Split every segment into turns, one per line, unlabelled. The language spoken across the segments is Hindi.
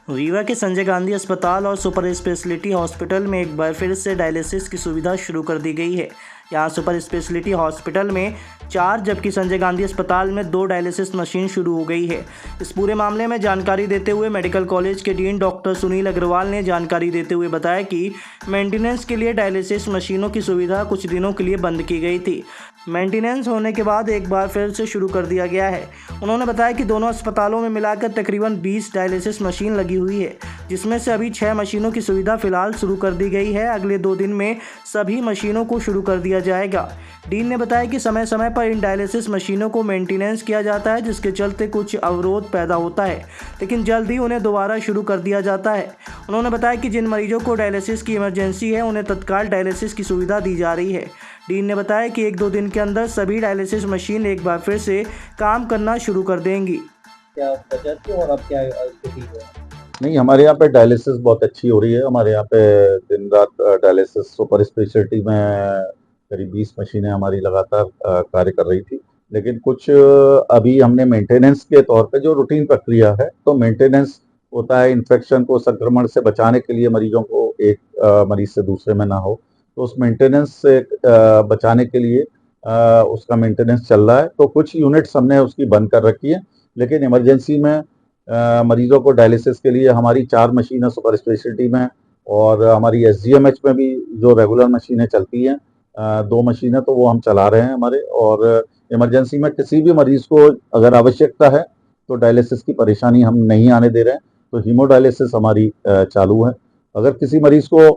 रीवा के संजय गांधी अस्पताल और सुपर स्पेशलिटी हॉस्पिटल में एक बार फिर से डायलिसिस की सुविधा शुरू कर दी गई है। यहाँ सुपर स्पेशलिटी हॉस्पिटल में 4 जबकि संजय गांधी अस्पताल में 2 डायलिसिस मशीन शुरू हो गई है। इस पूरे मामले में जानकारी देते हुए मेडिकल कॉलेज के डीन डॉक्टर सुनील अग्रवाल ने जानकारी देते हुए बताया कि मेंटेनेंस के लिए डायलिसिस मशीनों की सुविधा कुछ दिनों के लिए बंद की गई थी। मेंटेनेंस होने के बाद एक बार फिर से शुरू कर दिया गया है। उन्होंने बताया कि दोनों अस्पतालों में मिलाकर तकरीबन 20 डायलिसिस मशीन लगी हुई है, जिसमें से अभी 6 मशीनों की सुविधा फिलहाल शुरू कर दी गई है। अगले 2 दिन में सभी मशीनों को शुरू कर दिया जाएगा। डीन ने बताया कि समय समय पर इन डायलिसिस मशीनों को मेंटेनेंस किया जाता है, जिसके चलते कुछ अवरोध पैदा होता है, लेकिन जल्द ही उन्हें दोबारा शुरू कर दिया जाता है। उन्होंने बताया कि जिन मरीजों को डायलिसिस की इमरजेंसी है, उन्हें तत्काल डायलिसिस की सुविधा दी जा रही है। डीन ने बताया कि 1-2 दिन के अंदर सभी डायलिसिस मशीन एक बार फिर से काम करना शुरू कर देंगी।
क्या वजह थी और अब क्या स्थिति है?
नहीं, हमारे यहाँ पे डायलिसिस बहुत अच्छी हो रही है। हमारे यहाँ पे दिन रात डायलिसिस सुपर स्पेशलिटी में करीब 20 मशीनें हमारी लगातार कार्य कर रही थी, लेकिन कुछ अभी हमने मेंटेनेंस के तौर पे जो रूटीन प्रक्रिया है, तो मेंटेनेंस होता है इन्फेक्शन को, संक्रमण से बचाने के लिए मरीजों को एक मरीज से दूसरे में ना हो, तो उस मेंटेनेंस से बचाने के लिए उसका मेंटेनेंस चल रहा है। तो कुछ यूनिट्स हमने उसकी बंद कर रखी है, लेकिन इमरजेंसी में मरीजों को डायलिसिस के लिए हमारी 4 मशीनें सुपर स्पेशलिटी में और हमारी एसजीएमएच में भी जो रेगुलर मशीनें चलती हैं 2 मशीनें तो वो हम चला रहे हैं हमारे। और इमरजेंसी में किसी भी मरीज को अगर आवश्यकता है तो डायलिसिस की परेशानी हम नहीं आने दे रहे हैं। तो हीमोडायलिसिस हमारी चालू है। अगर किसी मरीज को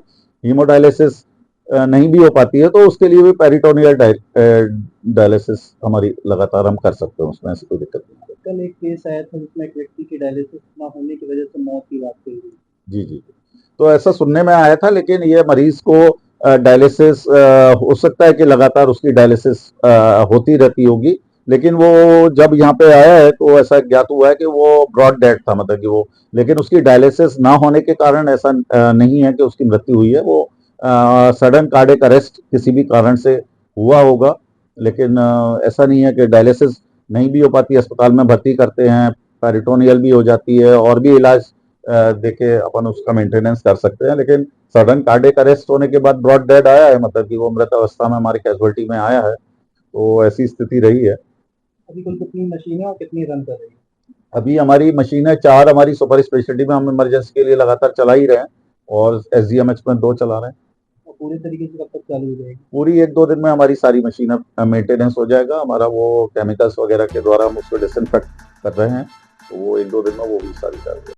हीमोडायलिसिस नहीं भी हो पाती है तो उसके लिए भी पेरिटोनियल डायलिसिस हमारी लगातार हम कर सकते हैं, उसमें ऐसी कोई दिक्कत नहीं है।
कल एक केस आया था जिसमें एक व्यक्ति की डायलिसिस ना होने की वजह से मौत की बात कही गई।
जी जी, तो ऐसा सुनने में आया था, लेकिन ये मरीज को डायलिसिस हो सकता है कि लगातार उसकी डायलिसिस होती रहती होगी, लेकिन वो जब यहाँ पे आया है तो ऐसा ज्ञात हुआ है कि वो ब्रॉड डेड था, मतलब कि वो, लेकिन उसकी डायलिसिस ना होने के कारण ऐसा नहीं है कि उसकी मृत्यु हुई है। वो सडन कार्डियक अरेस्ट किसी भी कारण से हुआ होगा, लेकिन ऐसा नहीं है कि डायलिसिस नहीं भी हो पाती, अस्पताल में भर्ती करते हैं, पेरिटोनियल भी हो जाती है और भी इलाज देके अपन उसका मेंटेनेंस कर सकते हैं। लेकिन सडन कार्डियक अरेस्ट होने के बाद ब्रॉड डेड आया है, मतलब कि वो मृत अवस्था में हमारी कैजुअलिटी में आया है, तो ऐसी स्थिति रही है।
अभी कुल कितनी मशीनें और कितनी रन कर रही है?
अभी हमारी मशीनें 4 हमारी सुपर स्पेशलिटी में हम इमरजेंसी के लिए लगातार चला ही रहे हैं और एसजीएमएच में 2 चला रहे हैं।
और पूरी तरीके से कब तक चालू हो जाएगी?
पूरी 1-2 दिन में हमारी सारी मशीनें मेंटेनेंस हो जाएगा। हमारा वो केमिकल्स वगैरह के द्वारा हम उसको डिसइंफेक्ट कर रहे हैं, तो वो 1-2 दिन में वो भी सारी चालू